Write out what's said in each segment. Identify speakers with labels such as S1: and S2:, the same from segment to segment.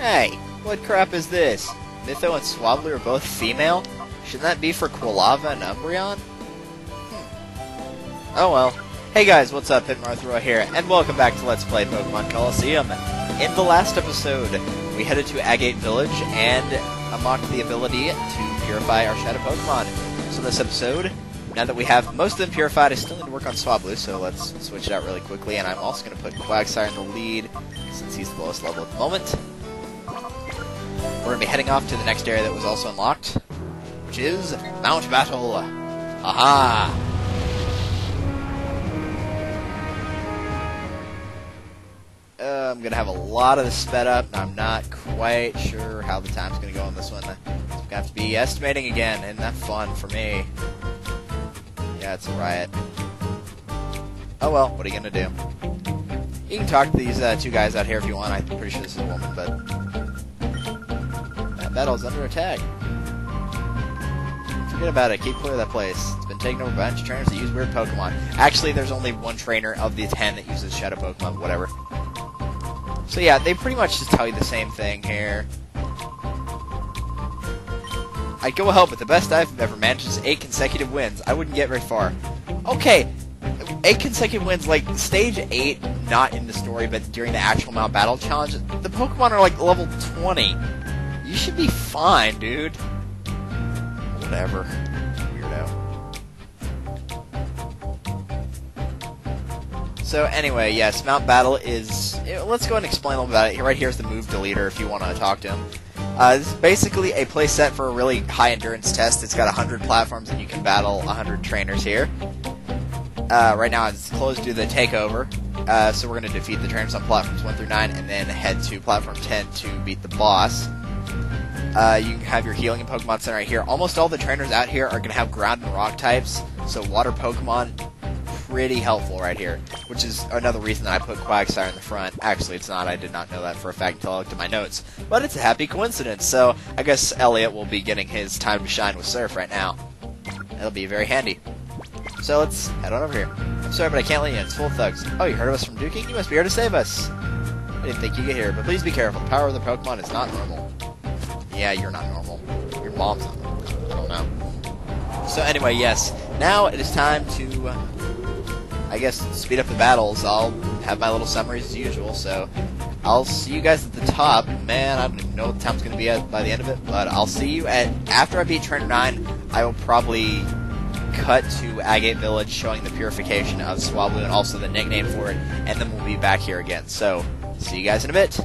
S1: Hey, what crap is this? Mytho and Swablu are both female? Shouldn't that be for Quilava and Umbreon? Oh well. Hey guys, what's up? Hitmarthroa here, and welcome back to Let's Play Pokemon Colosseum. In the last episode, we headed to Agate Village and unlocked the ability to purify our Shadow Pokemon. So in this episode, now that we have most of them purified, I still need to work on Swablu, so let's switch it out really quickly, and I'm also going to put Quagsire in the lead, since he's the lowest level at the moment. We're going to be heading off to the next area that was also unlocked, which is Mount Battle. Aha! I'm going to have a lot of this sped up, and I'm not quite sure how the time's going to go on this one. So I'm going to have to be estimating again. Isn't that fun for me? Yeah, it's a riot. Oh well, what are you going to do? You can talk to these two guys out here if you want. I'm pretty sure this is a woman, but that battle's under attack. Forget about it. Keep clear of that place. It's been taken over by a bunch of trainers that use weird Pokemon. Actually, there's only one trainer of the 10 that uses Shadow Pokemon, whatever. So yeah, they pretty much just tell you the same thing here. I'd go help, but the best I've ever managed is 8 consecutive wins. I wouldn't get very far. Okay, 8 consecutive wins, like, stage 8, not in the story, but during the actual Mount Battle Challenge, the Pokemon are like level 20. You should be fine, dude. Whatever. Weirdo. So anyway, yes, Mount Battle is... Let's go and explain a little about it. Right here's the move deleter if you want to talk to him. This is basically a place set for a really high endurance test. It's got 100 platforms and you can battle 100 trainers here. Right now it's closed due to the takeover, so we're going to defeat the trainers on platforms 1 through 9 and then head to platform 10 to beat the boss. You can have your healing and Pokemon Center right here. Almost all the trainers out here are going to have ground and rock types, so water Pokemon, pretty helpful right here, which is another reason that I put Quagsire in the front. Actually, it's not. I did not know that for a fact until I looked at my notes. But it's a happy coincidence, so I guess Elliot will be getting his time to shine with Surf right now. It'll be very handy. So let's head on over here. I'm sorry, but I can't let you in. It's full of thugs. Oh, you heard of us from Duking? You must be here to save us. I didn't think you'd get here, but please be careful. The power of the Pokemon is not normal. Yeah, you're not normal. Your mom's not normal. I don't know. So anyway, yes. Now it is time to... I guess, speed up the battles. I'll have my little summaries as usual, so I'll see you guys at the top. Man, I don't even know what the time's going to be at by the end of it, but I'll see you after I beat Trainer 9, I will probably cut to Agate Village showing the purification of Swablu and also the nickname for it, and then we'll be back here again. So, see you guys in a bit.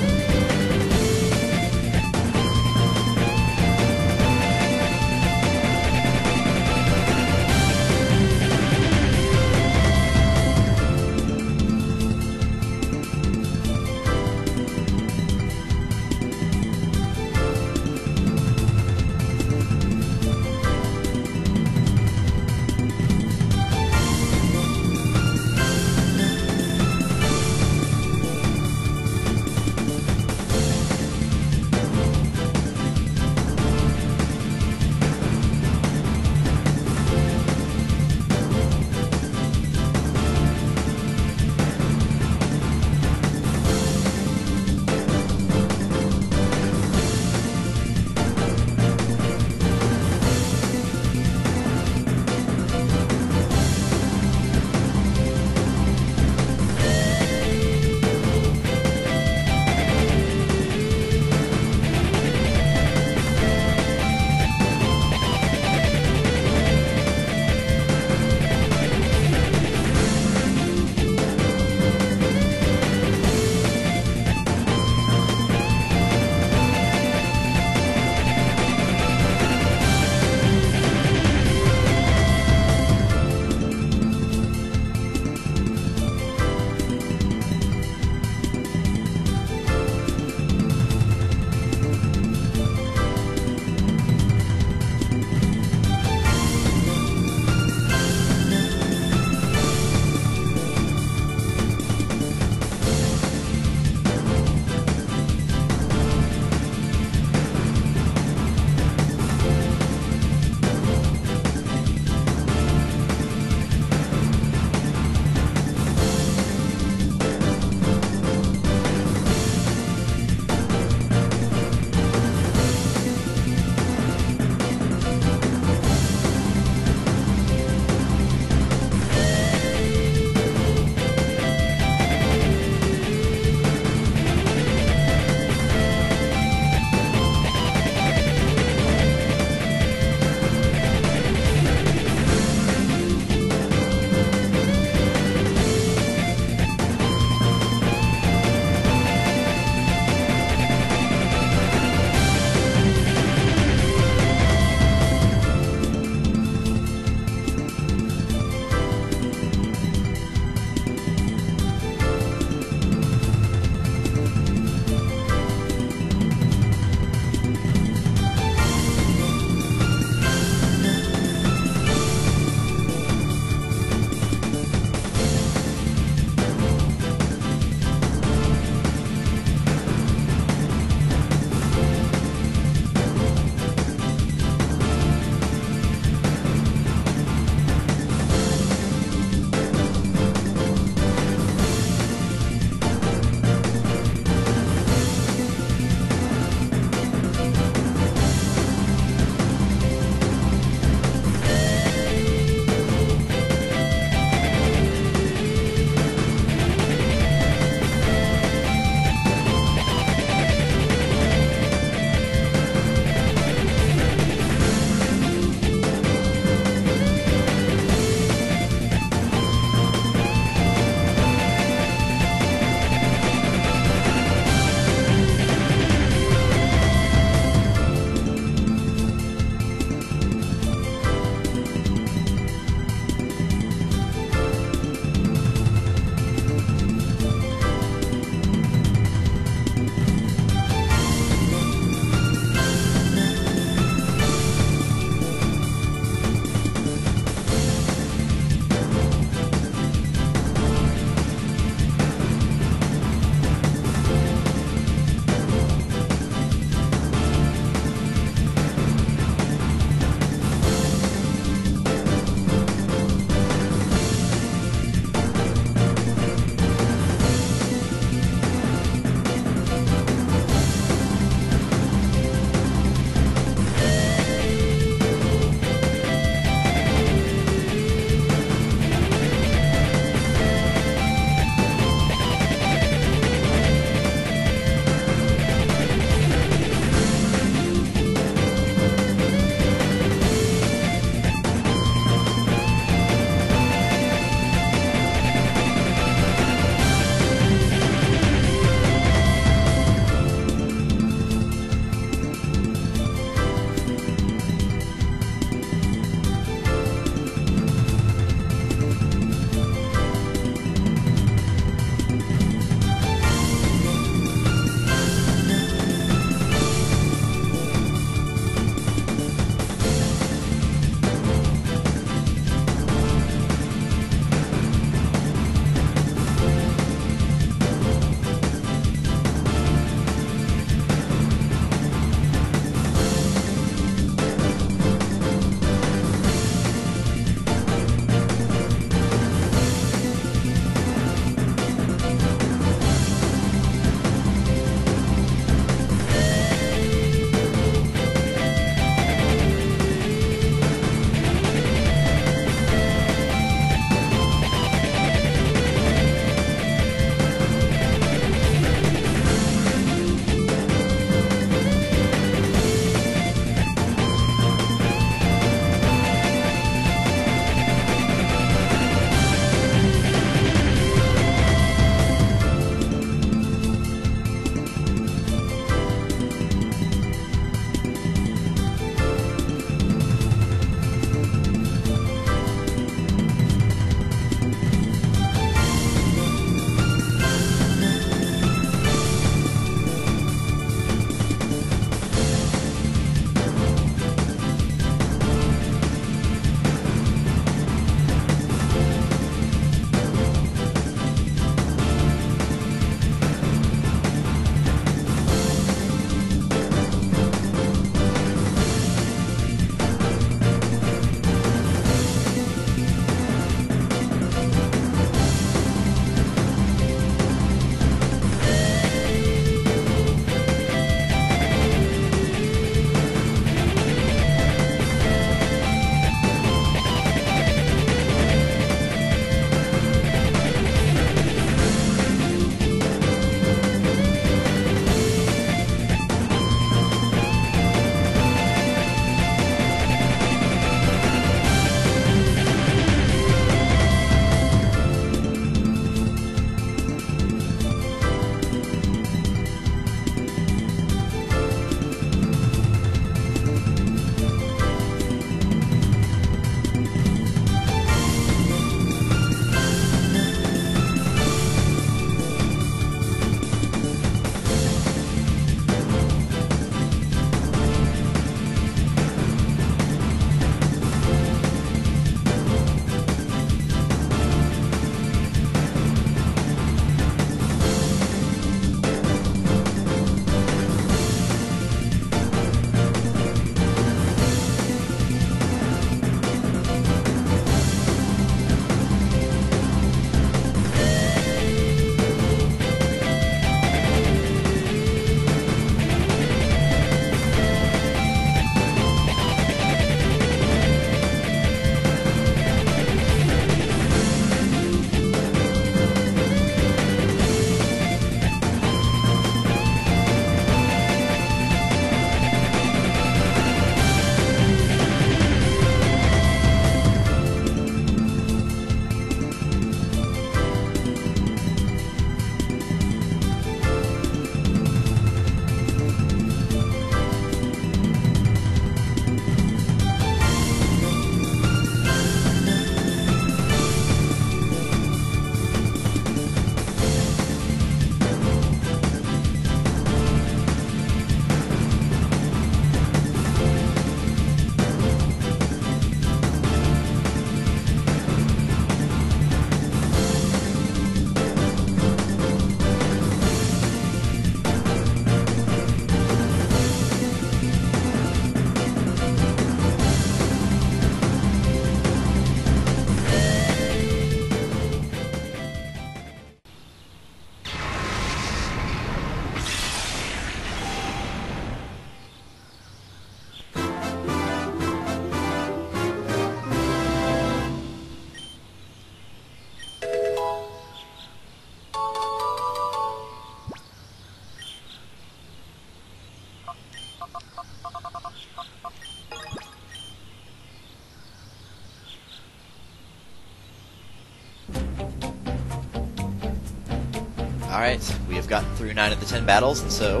S1: Alright, we have gotten through 9 of the 10 battles, and so...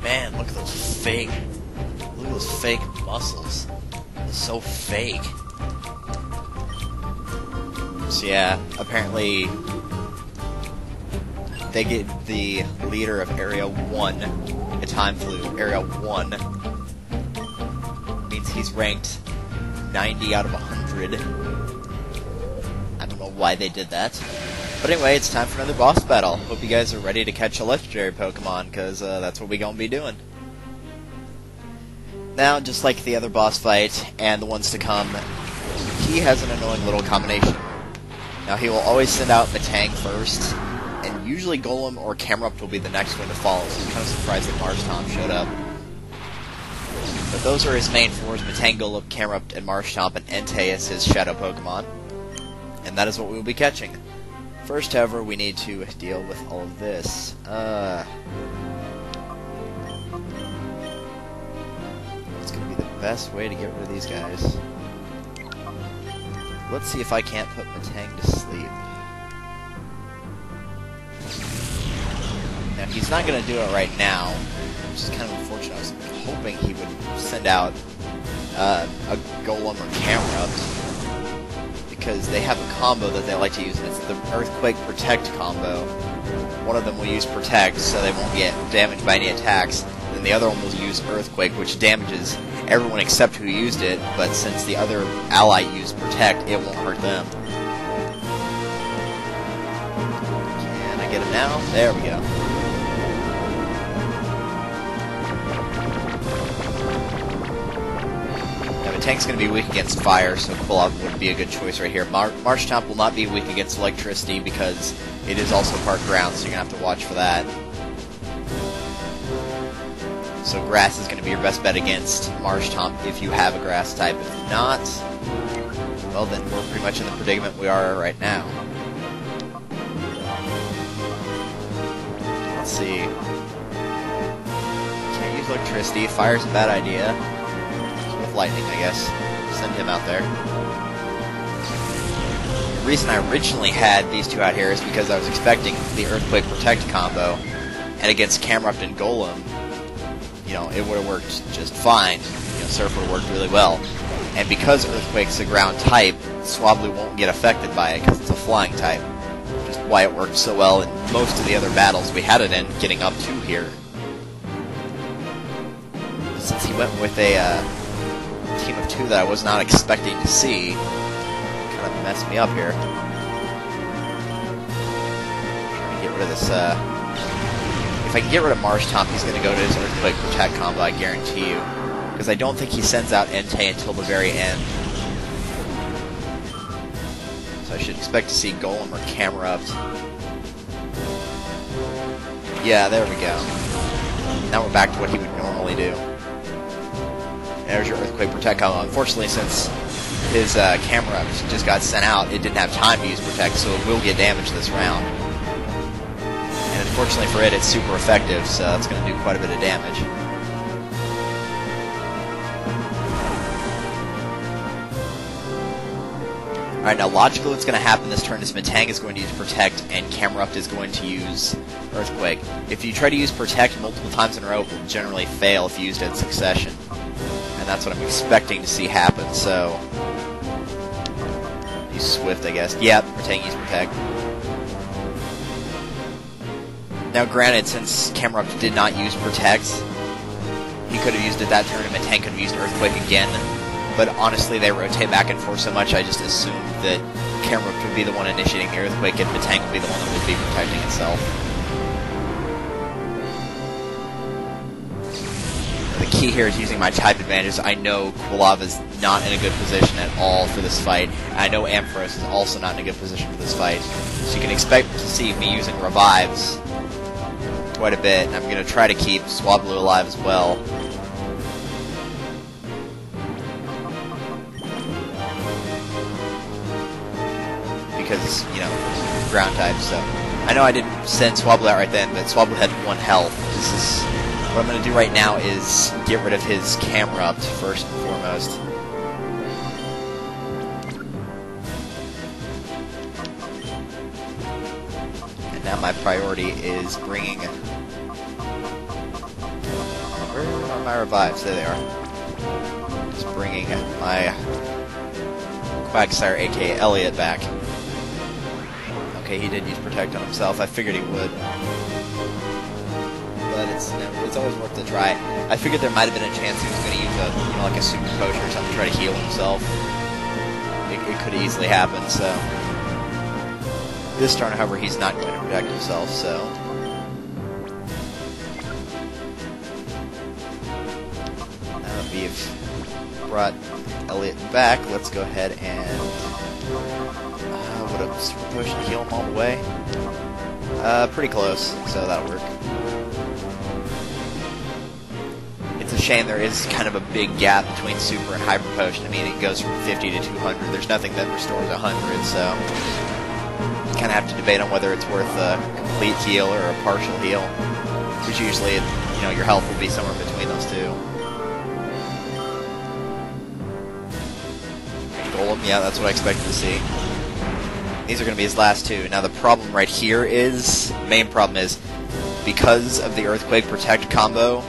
S1: Man, look at those fake... Look at those fake muscles. They're so fake. So yeah, apparently... They get the leader of Area 1, a time flew, Area 1. Means he's ranked 90 out of 100. I don't know why they did that. But anyway, it's time for another boss battle. Hope you guys are ready to catch a legendary Pokemon, because that's what we're going to be doing. Now, just like the other boss fight, and the ones to come, he has an annoying little combination. Now, he will always send out Metang first, and usually Golem or Camerupt will be the next one to follow, so I'm kind of surprised that Marshtomp showed up. But those are his main fours: Metang, Golem, Camerupt, and Marshtomp, and Entei is his shadow Pokemon. And that is what we will be catching. First, however, we need to deal with all of this. What's going to be the best way to get rid of these guys? Let's see if I can't put Metang to sleep. Now, he's not going to do it right now, which is kind of unfortunate. I was hoping he would send out a Golem or Camerupt, because they have a combo that they like to use, and it's the Earthquake Protect combo. One of them will use Protect, so they won't get damaged by any attacks, and the other one will use Earthquake, which damages everyone except who used it, but since the other ally used Protect, it won't hurt them. Can I get him now? There we go. Tank's going to be weak against fire, so Quilov would be a good choice right here. Marshtomp will not be weak against electricity because it is also part ground, so you're going to have to watch for that. So grass is going to be your best bet against Marshtomp if you have a grass type. If not, well then we're pretty much in the predicament we are right now. Let's see. Can't use electricity. Fire's a bad idea. Lightning, I guess. Send him out there. The reason I originally had these two out here is because I was expecting the Earthquake Protect combo, and against Camerupt and Golem, you know, it would have worked just fine. You know, Surf would have worked really well. And because Earthquake's a ground type, Swablu won't get affected by it because it's a flying type. Just why it worked so well in most of the other battles we had it in, getting up to here. Since he went with a team of 2 that I was not expecting to see, kind of messed me up here. Trying to get rid of this, if I can get rid of Marshtomp, he's going to go to his Earthquake Protect combo, I guarantee you. Because I don't think he sends out Entei until the very end. So I should expect to see Golem or Camerupt. Yeah, there we go. Now we're back to what he would normally do. There's your Earthquake Protect combo. Unfortunately, since his Camerupt just got sent out, it didn't have time to use Protect, so it will get damaged this round. And unfortunately for it, it's super effective, so it's going to do quite a bit of damage. Alright, now logically what's going to happen this turn is Metang is going to use Protect, and Camerupt is going to use Earthquake. If you try to use Protect multiple times in a row, it will generally fail if you used it in succession. And that's what I'm expecting to see happen, so... Use Swift, I guess. Yeah, Metang used Protect. Now granted, since Camerupt did not use Protect, he could have used it that turn, and Metang could have used Earthquake again. But honestly, they rotate back and forth so much, I just assumed that Camerupt would be the one initiating the Earthquake, and Metang would be the one that would be protecting itself. The key here is using my type advantage. I know Quilov is not in a good position at all for this fight. I know Ampharos is also not in a good position for this fight. So you can expect to see me using Revives quite a bit. I'm going to try to keep Swablu alive as well. Because, you know, ground type, so... I know I didn't send Swablu out right then, but Swablu had 1 health. This is... What I'm going to do right now is get rid of his Camerupt first and foremost. now my priority is bringing... Where are my revives? There they are. Just bringing my Quagsire, aka Elliot, back. Okay, he did use Protect on himself. I figured he would. But it's always worth a try. I figured there might have been a chance he was going to use a, like a super potion or something to try to heal himself. It could easily happen, so... This turn, however, he's not going to protect himself, so... Now that we've brought Elliot back, let's go ahead and... would a super potion heal him all the way? Pretty close, so that'll work. It's a shame there is kind of a big gap between super and hyper potion. I mean, it goes from 50 to 200. There's nothing that restores 100, so you kind of have to debate on whether it's worth a complete heal or a partial heal. Which usually, your health will be somewhere between those two. Golem, yeah, that's what I expected to see. These are going to be his last two. Now the problem right here is, main problem is, because of the Earthquake Protect combo,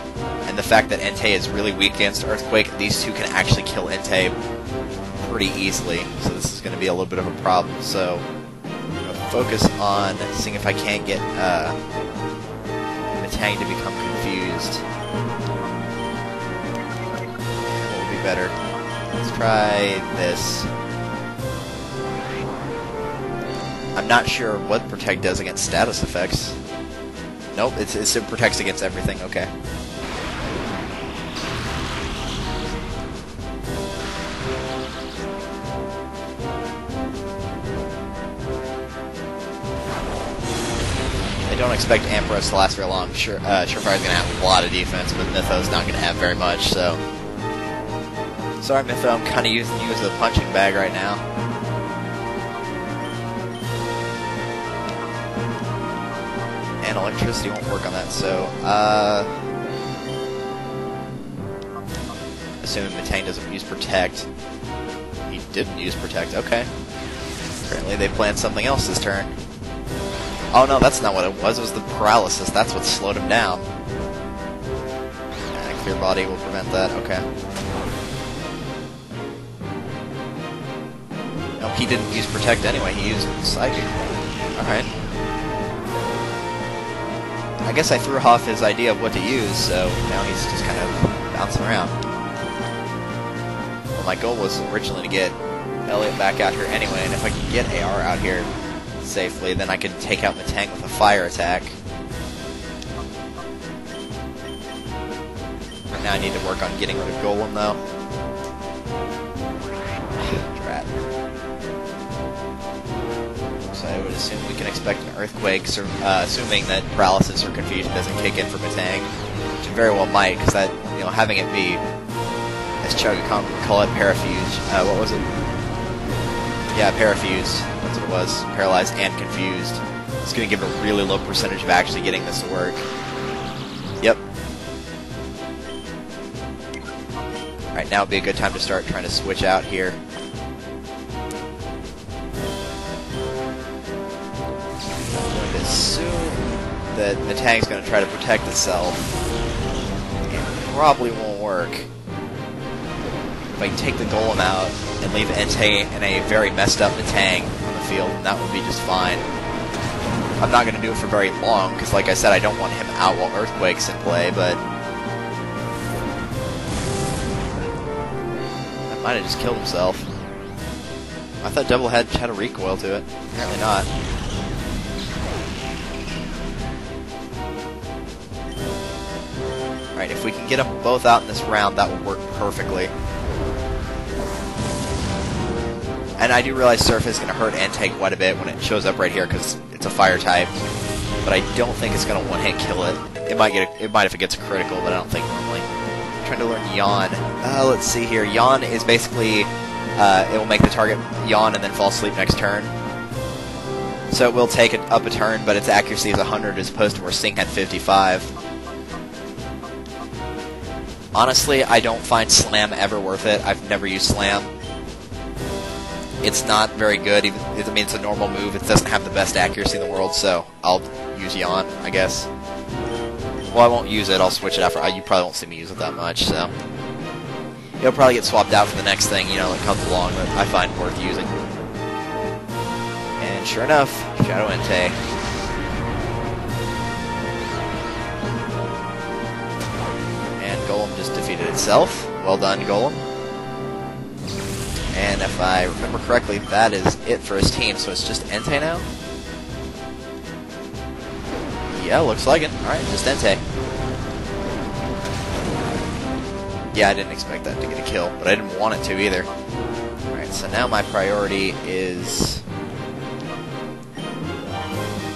S1: and the fact that Entei is really weak against Earthquake, these two can actually kill Entei pretty easily. So this is going to be a little bit of a problem. So I'm going to focus on seeing if I can't get Metang to become confused. What would be better? Let's try this. I'm not sure what Protect does against status effects. Nope, it protects against everything, okay. I don't expect Ampharos to last very long. Surefire's going to have a lot of defense, but Mytho's not going to have very much, so... Sorry, Mytho, I'm kind of using you as a punching bag right now. And electricity won't work on that, so, assuming Metang doesn't use Protect. He didn't use Protect, okay. Apparently they planned something else this turn. Oh no, that's not what it was the paralysis. That's what slowed him down. And Clear Body will prevent that, okay. No, he didn't use Protect anyway, he used Psychic. Alright. I guess I threw off his idea of what to use, so now he's just kind of bouncing around. Well, my goal was originally to get Elliot back out here anyway, and if I can get AR out here safely, then I can take out Metang with a fire attack. Right now I need to work on getting rid of Golem, though. Drat. So I would assume we can expect an Earthquake, assuming that Paralysis or Confusion doesn't kick in for Metang, which it very well might, because that, having it be, as Chugacom would call it, Parafuse. What was it? Yeah, Parafuse. That's what it was. Paralyzed and Confused. It's going to give a really low percentage of actually getting this to work. Yep. Alright, now would be a good time to start trying to switch out here. I'm going to assume that Metang's going to try to protect itself. It probably won't work. If I can take the Golem out and leave Entei and a very messed up Metang on the field, that would be just fine. I'm not going to do it for very long, because like I said, I don't want him out while Earthquake's in play, but... That might have just killed himself. I thought Double had a recoil to it. Apparently not. Alright, if we can get them both out in this round, that will work perfectly. And I do realize Surf is going to hurt Entei quite a bit when it shows up right here because it's a fire type. But I don't think it's going to one-hit kill it. It might if it gets a critical, but I don't think normally. I'm trying to learn Yawn. Let's see here. Yawn is basically, it will make the target yawn and then fall asleep next turn. So it will take it up a turn, but its accuracy is 100 as opposed to where Sing had 55. Honestly, I don't find Slam ever worth it. I've never used Slam. It's not very good. Even I mean, it's a normal move. It doesn't have the best accuracy in the world, so I'll use Yawn, I guess. Well, I won't use it. I'll switch it after. You probably won't see me use it that much, so it'll probably get swapped out for the next thing, you know, that comes along that I find worth using. And sure enough, Shadow Entei. And Golem just defeated itself. Well done, Golem. And if I remember correctly, that is it for his team, so it's just Entei now? Yeah, looks like it. Alright, just Entei. Yeah, I didn't expect that to get a kill, but I didn't want it to either. Alright, so now my priority is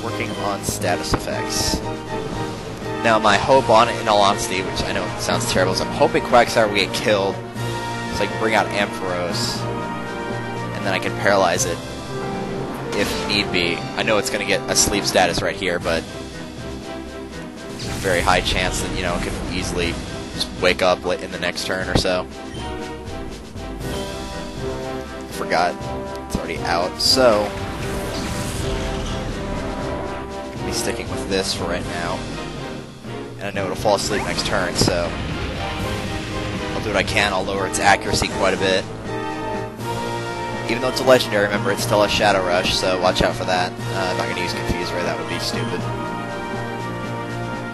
S1: working on status effects. Now, my hope on it, in all honesty, which I know sounds terrible, is I'm hoping Quagsire will get killed so I can bring out Ampharos, and then I can paralyze it if need be. I know it's going to get a sleep status right here, but there's a very high chance that, you know, it could easily just wake up in the next turn or so. I forgot. It's already out, so I'll be sticking with this for right now. And I know it'll fall asleep next turn, so I'll do what I can. I'll lower its accuracy quite a bit. Even though it's a legendary, remember, it's still a Shadow Rush, so watch out for that. I'm not going to use Confuse Ray, that would be stupid.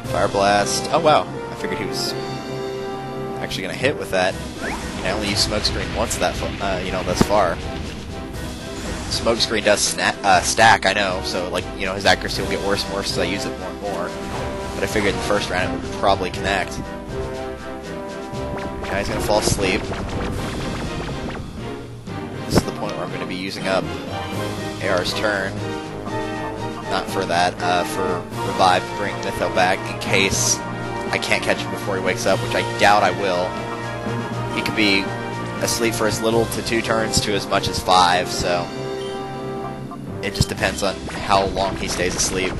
S1: Fire Blast. Oh, wow. I figured he was actually going to hit with that. I only used Smokescreen once that, you know, thus far. Smokescreen does stack, I know, so, like, you know, his accuracy will get worse and worse as I use it more and more. But I figured in the first round it would probably connect. Now he's going to fall asleep. This is the point where I'm going to be using up AR's turn. Not for that, for Revive to bring Mytho back in case I can't catch him before he wakes up, which I doubt I will. He could be asleep for as little to 2 turns to as much as 5, so it just depends on how long he stays asleep.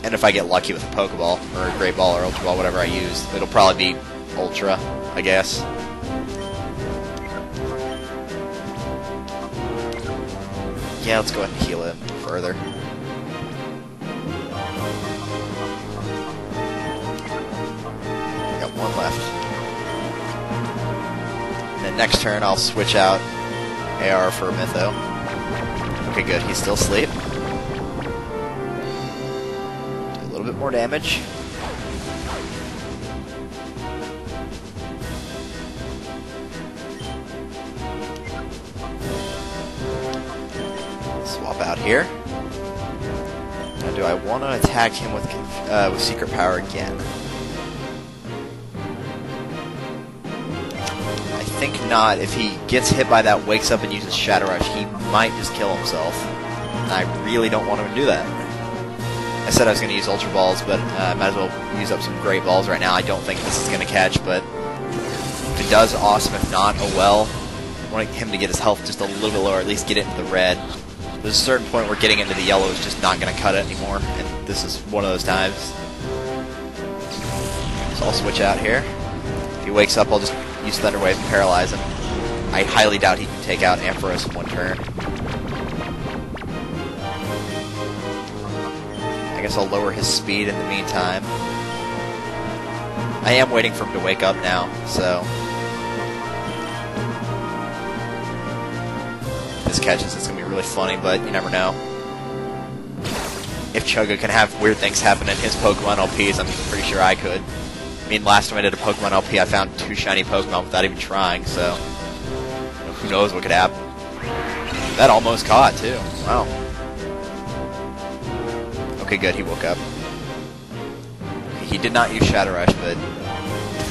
S1: And if I get lucky with a Pokeball, or a Great Ball, or Ultra Ball, whatever I use, it'll probably be Ultra, I guess. Yeah, let's go ahead and heal him further. Got 1 left. And then next turn I'll switch out AR for Mytho. Okay, good, he's still asleep. A little bit more damage. Swap out here. Now, do I want to attack him with Secret Power again? I think not. If he gets hit by that, wakes up and uses Shadow Rush, he might just kill himself. And I really don't want him to do that. I said I was going to use Ultra Balls, but I might as well use up some Great Balls right now. I don't think this is going to catch, but if it does, awesome. If not, oh well. I want him to get his health just a little bit lower, at least get it into the red. There's a certain point where getting into the yellow is just not going to cut it anymore, and this is one of those times. So I'll switch out here. If he wakes up, I'll just use Thunder Wave and paralyze him. I highly doubt he can take out Ampharos in 1 turn. I guess I'll lower his speed in the meantime. I am waiting for him to wake up now, so if this catches, it's going to be really funny, but you never know. If Chugga can have weird things happen in his Pokemon LPs, I'm pretty sure I could. I mean, last time I did a Pokemon LP, I found 2 shiny Pokemon without even trying, so who knows what could happen. That almost caught, too. Wow. Okay, good, he woke up. He did not use Shadow Rush, but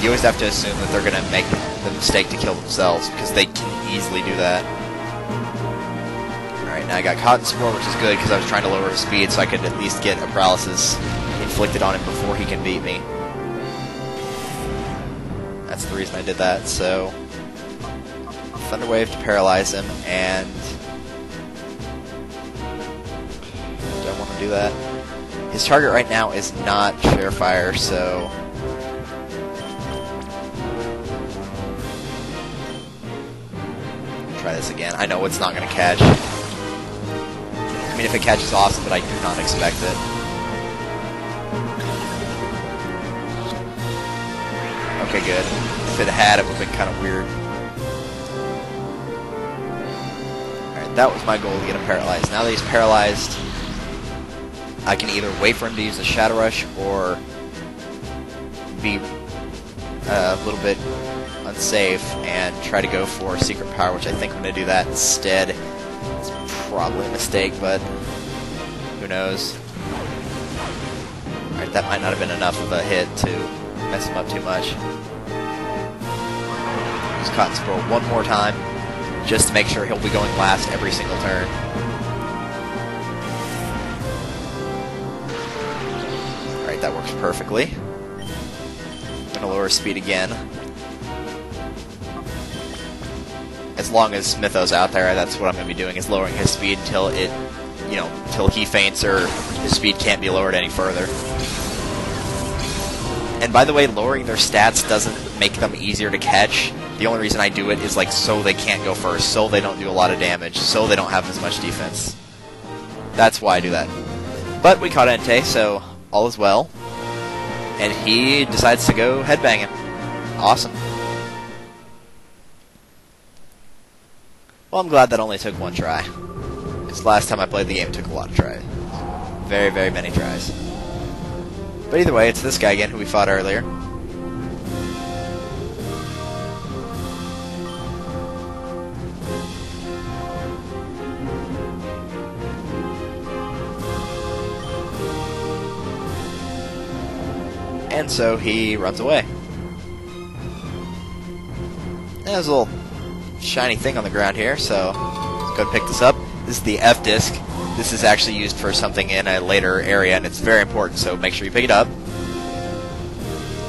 S1: you always have to assume that they're going to make the mistake to kill themselves, because they can easily do that. Alright, now I got Cotton Spore, which is good, because I was trying to lower his speed, so I could at least get a paralysis inflicted on him before he can beat me. That's the reason I did that, so Thunder Wave to paralyze him, and do I want to do that? His target right now is not Fire, so try this again. I know it's not going to catch. I mean, if it catches, awesome, but I do not expect it. Okay, good. If it had, it would have been kind of weird. Alright, that was my goal, to get him paralyzed. Now that he's paralyzed, I can either wait for him to use the Shadow Rush or be a little bit unsafe and try to go for Secret Power, which I think I'm going to do that instead. It's probably a mistake, but who knows. Alright, that might not have been enough of a hit to mess him up too much. Use Cotton Squirrel one more time, just to make sure he'll be going last every single turn. Alright, that works perfectly. I'm going to lower speed again. As long as Mythos out there, that's what I'm going to be doing, is lowering his speed until it, till he faints or his speed can't be lowered any further. And by the way, lowering their stats doesn't make them easier to catch. The only reason I do it is so they can't go first, so they don't do a lot of damage, so they don't have as much defense. That's why I do that. But we caught Entei, so all is well. And he decides to go headbanging. Awesome. Well, I'm glad that only took one try. Because last time I played the game, it took a lot of tries. Very, very many tries. But either way, it's this guy again who we fought earlier. And so he runs away. There's a little shiny thing on the ground here, so let's go and pick this up. This is the F disc. This is actually used for something in a later area, and it's very important, so make sure you pick it up.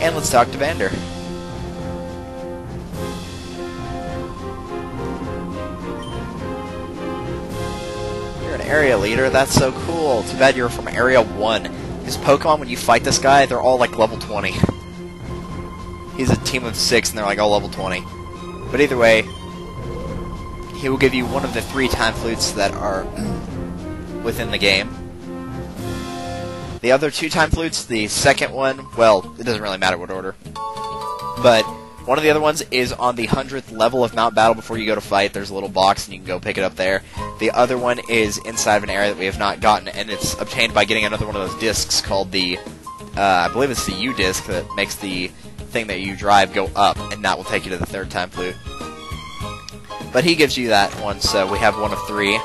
S1: And let's talk to Vander. You're an area leader, that's so cool. Too bad you're from Area 1. His Pokemon, when you fight this guy, they're all like level 20. He's a team of 6, and they're like all level 20. But either way, he will give you one of the 3 time flutes that are within the game. The other 2 time flutes, the second one, well, it doesn't really matter what order. But one of the other ones is on the 100th level of Mount Battle before you go to fight. There's a little box and you can go pick it up there. The other one is inside of an area that we have not gotten, and it's obtained by getting another one of those discs called the, I believe it's the U disc that makes the thing that you drive go up, and that will take you to the 3rd time flute. But he gives you that one, so we have one of 3. You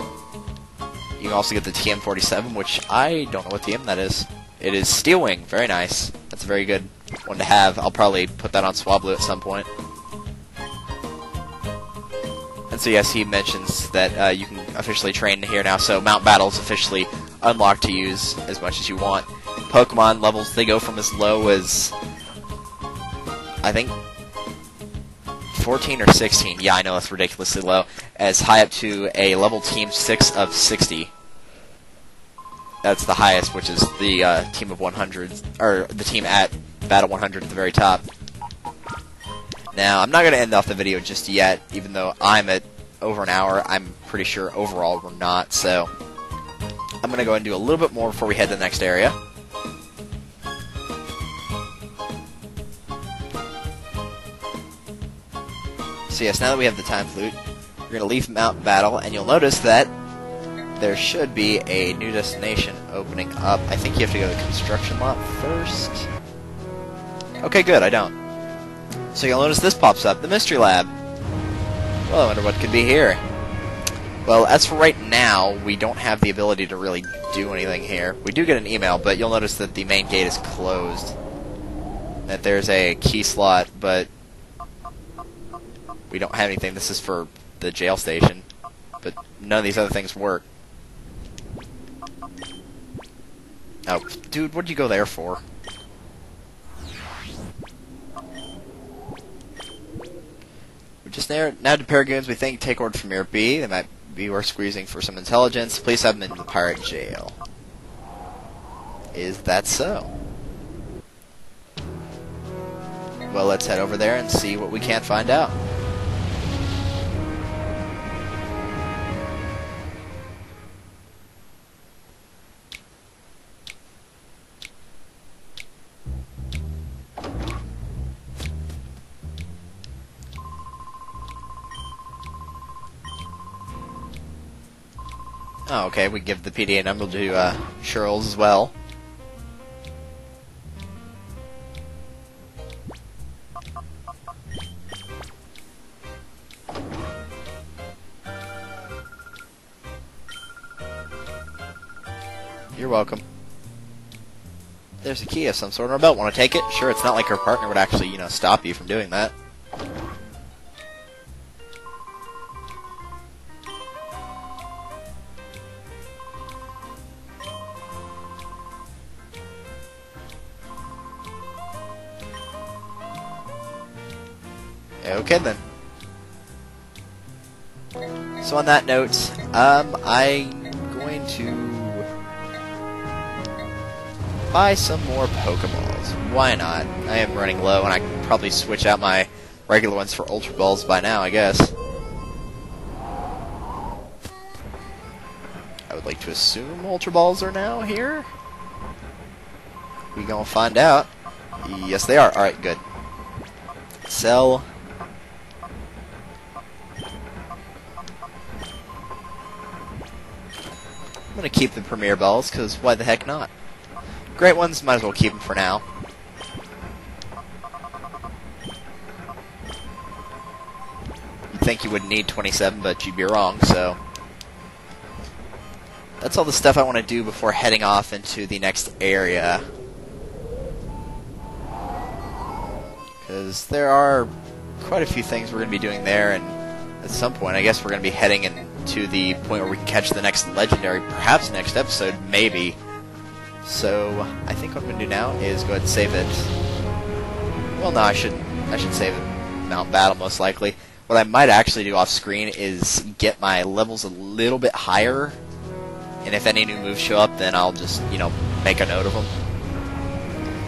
S1: can also get the TM47, which I don't know what TM that is. It is Steel Wing. Very nice. That's a very good one to have. I'll probably put that on Swablu at some point. And so yes, he mentions that you can officially train here now, so Mount Battle is officially unlocked to use as much as you want. Pokemon levels, they go from as low as, I think, 14 or 16. Yeah, I know, that's ridiculously low. As high up to a level team 6 of 60. That's the highest, which is the team of 100, or the team at Battle 100 at the very top. Now, I'm not going to end off the video just yet, even though I'm at over an hour. I'm pretty sure overall we're not, so I'm going to go and do a little bit more before we head to the next area. So yes, now that we have the Time Flute, we're going to leave Mount Battle, and you'll notice that there should be a new destination opening up. I think you have to go to the construction lot first. Okay, good, I don't. So you'll notice this pops up, the Mystery Lab. Well, I wonder what could be here. Well, as for right now, we don't have the ability to really do anything here. We do get an email, but you'll notice that the main gate is closed. That there's a key slot, but we don't have anything. This is for the jail station, but none of these other things work. Oh, dude, what'd you go there for? We're just there. Now to Paragoons, we think take orders from Mirror B. They might be worth squeezing for some intelligence. Please have them into the pirate jail. Is that so? Well, let's head over there and see what we can't find out. Oh, okay, we give the PDA number to Shirls as well. You're welcome. There's a key of some sort on her belt. Want to take it? Sure, it's not like her partner would actually, you know, stop you from doing that. Okay then. So on that note, I'm going to buy some more Pokeballs. Why not? I am running low, and I can probably switch out my regular ones for Ultra Balls by now, I guess. I would like to assume Ultra Balls are now here. We gonna find out. Yes, they are. Alright, good. Sell. I'm gonna keep the Premier Balls, because why the heck not? Great ones, might as well keep them for now. You'd think you wouldn't need 27, but you'd be wrong, so... That's all the stuff I want to do before heading off into the next area. Because there are quite a few things we're going to be doing there, and at some point I guess we're going to be heading into the point where we can catch the next legendary, perhaps next episode, maybe. So, I think what I'm going to do now is go ahead and save it. Well, no, I should save it Mount Battle, most likely. What I might actually do off-screen is get my levels a little bit higher, and if any new moves show up, then I'll just, you know, make a note of them.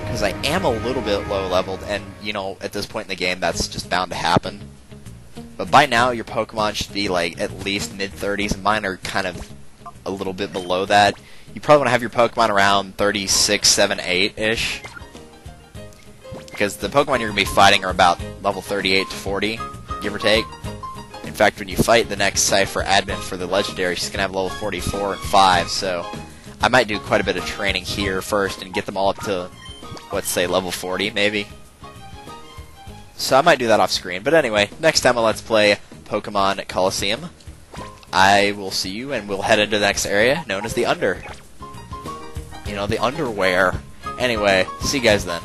S1: Because I am a little bit low-leveled, and, you know, at this point in the game, that's just bound to happen. But by now, your Pokemon should be, like, at least mid-30s, and mine are kind of a little bit below that. You probably want to have your Pokemon around 36, 7, 8-ish. Because the Pokemon you're going to be fighting are about level 38 to 40, give or take. In fact, when you fight the next Cypher admin for the Legendary, she's going to have level 44 and 5, so I might do quite a bit of training here first and get them all up to, let's say, level 40, maybe. So I might do that off screen. But anyway, next time on Let's Play Pokemon Colosseum, I will see you, and we'll head into the next area, known as the Under. You know, the underwear. Anyway, see you guys then.